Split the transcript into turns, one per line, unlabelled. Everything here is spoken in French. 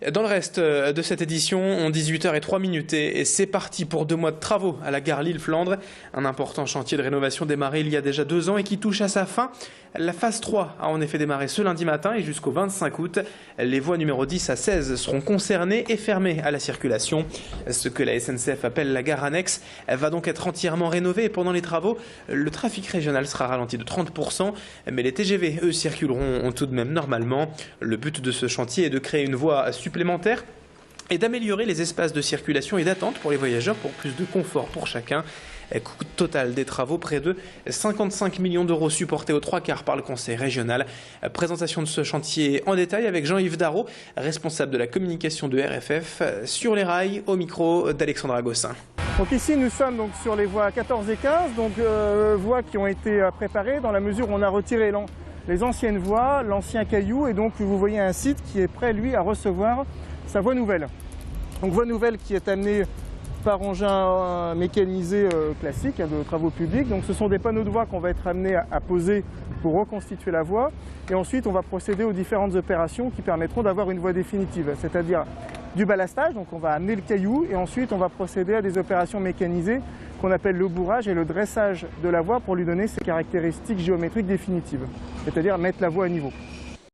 Dans le reste de cette édition, on 18h03 et c'est parti pour 2 mois de travaux à la gare Lille-Flandre. Un important chantier de rénovation démarré il y a déjà 2 ans et qui touche à sa fin. La phase 3 a en effet démarré ce lundi matin et jusqu'au 25 août. Les voies numéro 10 à 16 seront concernées et fermées à la circulation. Ce que la SNCF appelle la gare annexe va donc être entièrement rénovée et pendant les travaux, le trafic régional sera ralenti de 30%. Mais les TGV, eux, circuleront tout de même normalement. Le but de ce chantier est de créer une voie supplémentaire et d'améliorer les espaces de circulation et d'attente pour les voyageurs pour plus de confort pour chacun. Coût total des travaux, près de 55 millions d'euros supportés aux 3/4 par le Conseil régional. Présentation de ce chantier en détail avec Jean-Yves Darrot, responsable de la communication de RFF, sur les rails, au micro d'Alexandra Gossin.
Donc ici nous sommes donc sur les voies 14 et 15, donc voies qui ont été préparées dans la mesure où on a retiré les anciennes voies, l'ancien caillou, et donc vous voyez un site qui est prêt lui à recevoir sa voie nouvelle. Donc voie nouvelle qui est amenée par engin mécanisé classique de travaux publics. Donc ce sont des panneaux de voie qu'on va être amené à poser pour reconstituer la voie. Et ensuite on va procéder aux différentes opérations qui permettront d'avoir une voie définitive, c'est-à-dire du ballastage, donc on va amener le caillou et ensuite on va procéder à des opérations mécanisées qu'on appelle le bourrage et le dressage de la voie pour lui donner ses caractéristiques géométriques définitives, c'est-à-dire mettre la voie à niveau.